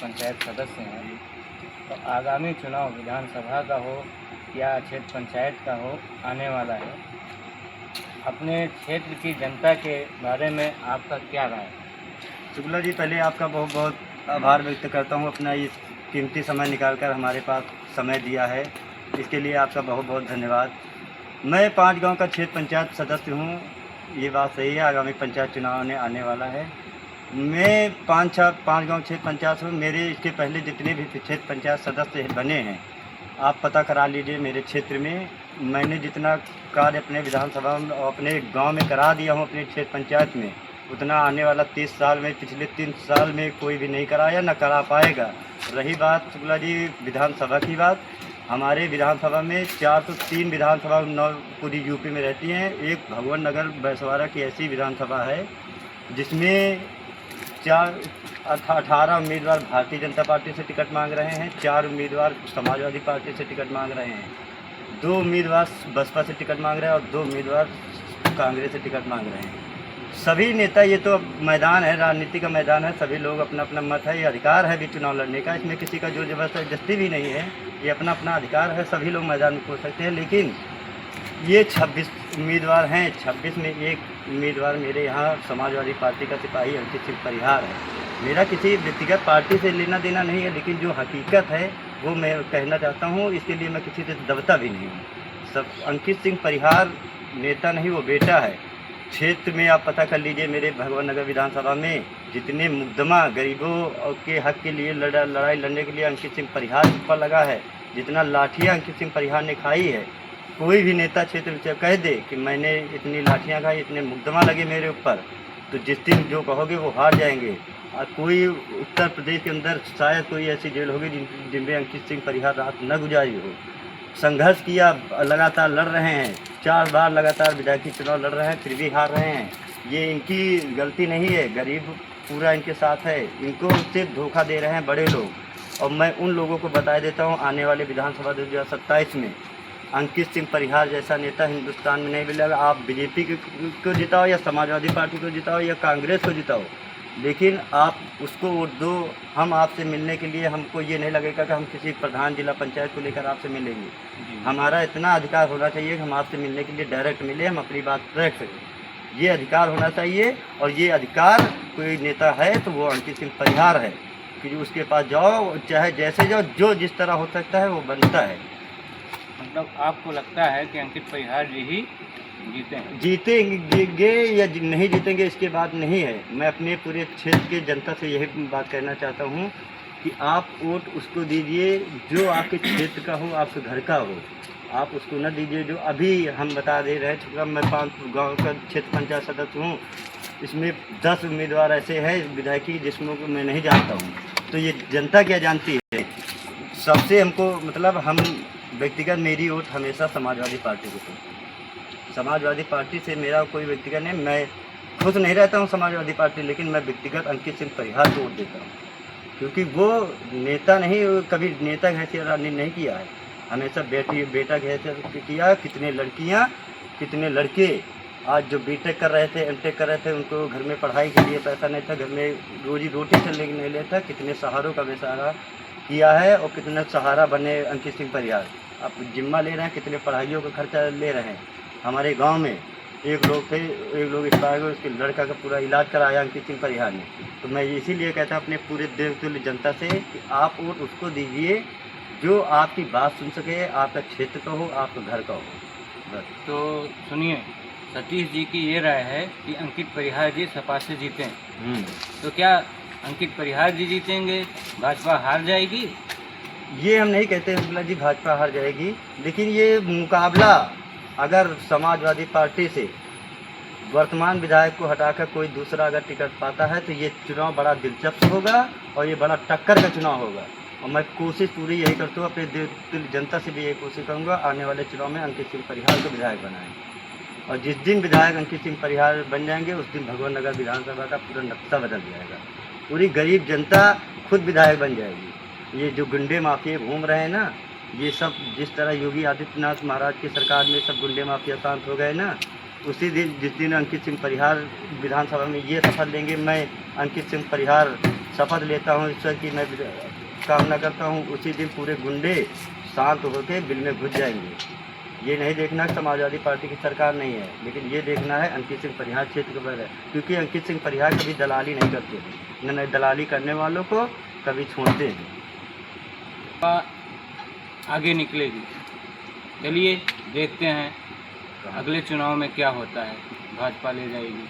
पंचायत सदस्य हैं, तो आगामी चुनाव विधानसभा का हो या क्षेत्र पंचायत का हो आने वाला है, अपने क्षेत्र की जनता के बारे में आपका क्या राय है? शुक्ला जी, पहले आपका बहुत बहुत आभार व्यक्त करता हूँ, अपना इस कीमती समय निकालकर हमारे पास समय दिया है, इसके लिए आपका बहुत बहुत धन्यवाद। मैं 5 गांव का क्षेत्र पंचायत सदस्य हूँ, ये बात सही है। आगामी पंचायत चुनाव आने वाला है। मैं 5 गांव क्षेत्र पंचायत हूँ। मेरे इसके पहले जितने भी क्षेत्र पंचायत सदस्य बने हैं, आप पता करा लीजिए। मेरे क्षेत्र में मैंने जितना कार्य अपने विधानसभा में और अपने गाँव में करा दिया हूँ, अपने क्षेत्र पंचायत में, उतना आने वाला 30 साल में, पिछले 3 साल में कोई भी नहीं कराया, न करा पाएगा। रही बात शुक्ला जी विधानसभा की बात, हमारे विधानसभा में 403 विधानसभा पूरी यूपी में रहती हैं। एक भगवान नगर बैसवाड़ा की ऐसी विधानसभा है जिसमें 18 उम्मीदवार भारतीय जनता पार्टी से टिकट मांग रहे हैं, 4 उम्मीदवार समाजवादी पार्टी से टिकट मांग रहे हैं, 2 उम्मीदवार बसपा से टिकट मांग रहे हैं और 2 उम्मीदवार कांग्रेस से टिकट मांग रहे हैं। सभी नेता, ये तो मैदान है, राजनीति का मैदान है, सभी लोग अपना अपना मत है, ये अधिकार है भी चुनाव लड़ने का, इसमें किसी का जोर जबरदस्ती भी नहीं है, ये अपना अपना अधिकार है, सभी लोग मैदान में कूद सकते हैं। लेकिन ये 26 उम्मीदवार हैं, 26 में एक उम्मीदवार मेरे यहाँ समाजवादी पार्टी का सिपाही अंकित सिंह परिहार है। मेरा किसी व्यक्तिगत पार्टी से लेना देना नहीं है, लेकिन जो हकीकत है वो मैं कहना चाहता हूँ, इसके लिए मैं किसी से दबता भी नहीं हूँ। सब अंकित सिंह परिहार नेता नहीं, वो बेटा है। क्षेत्र में आप पता कर लीजिए, मेरे भगवान नगर विधानसभा में जितने मुकदमा गरीबों के हक के लिए लड़ाई लड़ने के लिए अंकित सिंह परिहार पर लगा है, जितना लाठियाँ अंकित सिंह परिहार ने खाई है, कोई भी नेता क्षेत्र में कह दे कि मैंने इतनी लाठियाँ खाई, इतने मुकदमा लगे मेरे ऊपर, तो जिस दिन जो कहोगे वो हार जाएंगे। और कोई उत्तर प्रदेश के अंदर शायद कोई ऐसी जेल होगी जिनमें अंकित सिंह परिहार रात न गुजारी हो। संघर्ष किया, लगातार लड़ रहे हैं, 4 बार लगातार विधायकी चुनाव लड़ रहे हैं, फिर भी हार रहे हैं। ये इनकी गलती नहीं है, गरीब पूरा इनके साथ है, इनको सिर्फ धोखा दे रहे हैं बड़े लोग। और मैं उन लोगों को बता देता हूँ, आने वाले विधानसभा 2027 में अंकित सिंह परिहार जैसा नेता हिंदुस्तान में नहीं मिलेगा। आप बीजेपी को जिताओ या समाजवादी पार्टी को जिताओ या कांग्रेस को जिताओ, लेकिन आप उसको वोट दो। हम आपसे मिलने के लिए, हमको ये नहीं लगेगा कि हम किसी प्रधान जिला पंचायत को लेकर आपसे मिलेंगे। हमारा इतना अधिकार होना चाहिए कि हम आपसे मिलने के लिए डायरेक्ट मिले, हम अपनी बात रख सकें। ये अधिकार होना चाहिए, और ये अधिकार कोई नेता है तो वो अंकित सिंह परिहार है कि उसके पास जाओ, चाहे जैसे जाओ, जो जिस तरह हो सकता है वो बनता है। मतलब आपको लगता है कि अंकित परिहार जी ही जीतेंगे या नहीं जीतेंगे इसके बात नहीं है। मैं अपने पूरे क्षेत्र के जनता से यही बात कहना चाहता हूँ कि आप वोट उसको दीजिए जो आपके क्षेत्र का हो, आपके घर का हो। आप उसको न दीजिए जो अभी हम बता दे रहे हैं। चूँकि मैं 5 गाँव का क्षेत्र पंचायत सदस्य हूँ, इसमें 10 उम्मीदवार ऐसे हैं विधायकी जिसमें को मैं नहीं जानता हूँ, तो ये जनता क्या जानती है। सबसे हमको मतलब हम व्यक्तिगत, मेरी वोट हमेशा समाजवादी पार्टी को है। समाजवादी पार्टी से मेरा कोई व्यक्तिगत नहीं, मैं खुश नहीं रहता हूँ समाजवादी पार्टी, लेकिन मैं व्यक्तिगत अंकित सिंह परिहार को वोट देता हूँ, क्योंकि वो नेता नहीं, कभी नेता की हैसियत राजनीति नहीं किया है, हमेशा बेटा की हैसियत किया। कितने लड़कियाँ, कितने लड़के आज जो बीटेक कर रहे थे, एमटेक कर रहे थे, उनको घर में पढ़ाई के लिए पैसा नहीं था, घर में रोजी रोटी चलने के नहीं लेता, कितने सहारों का बेसहारा किया है और कितने सहारा बने अंकित सिंह परिहार। आप जिम्मा ले रहे हैं, कितने पढ़ाइयों का खर्चा ले रहे हैं। हमारे गांव में एक लोग एक्सपायर हुए, उसके लड़का का पूरा इलाज कराया अंकित सिंह परिहार ने। तो मैं इसीलिए कहता हूँ अपने पूरे देवतुल्य जनता से कि आप वोट उसको दीजिए जो आपकी बात सुन सके, आपका क्षेत्र का हो, आपका घर का हो। बस। तो सुनिए, सतीश जी की ये राय है कि अंकित परिहार जी सपा से जीतें, तो क्या अंकित परिहार जी जीतेंगे, भाजपा हार जाएगी? ये हम नहीं कहते शुक्ला जी भाजपा हार जाएगी, लेकिन ये मुकाबला अगर समाजवादी पार्टी से वर्तमान विधायक को हटाकर कोई दूसरा अगर टिकट पाता है तो ये चुनाव बड़ा दिलचस्प होगा और ये बड़ा टक्कर का चुनाव होगा। और मैं कोशिश पूरी यही करता हूँ, अपने जनता से भी यही कोशिश करूँगा, आने वाले चुनाव में अंकित सिंह परिहार को विधायक बनाएं। और जिस दिन विधायक अंकित सिंह परिहार बन जाएंगे, उस दिन भगवान नगर विधानसभा का पूरा नक्शा बदल जाएगा। पूरी गरीब जनता खुद विधायक बन जाएगी। ये जो गुंडे माफिया घूम रहे हैं ना, ये सब जिस तरह योगी आदित्यनाथ महाराज की सरकार में सब गुंडे माफिया शांत हो गए ना, उसी दिन जिस दिन अंकित सिंह परिहार विधानसभा में ये शपथ लेंगे, मैं अंकित सिंह परिहार शपथ लेता हूँ ईश्वर की मैं कामना करता हूँ, उसी दिन पूरे गुंडे शांत होकर बिल में घुस जाएंगे। ये नहीं देखना समाजवादी पार्टी की सरकार नहीं है, लेकिन ये देखना है अंकित सिंह परिहार क्षेत्र पर है, क्योंकि अंकित सिंह परिहार कभी दलाली नहीं करते हैं, न दलाली करने वालों को कभी छोड़ते हैं। आगे निकलेगी। चलिए देखते हैं अगले चुनाव में क्या होता है, भाजपा ले जाएगी।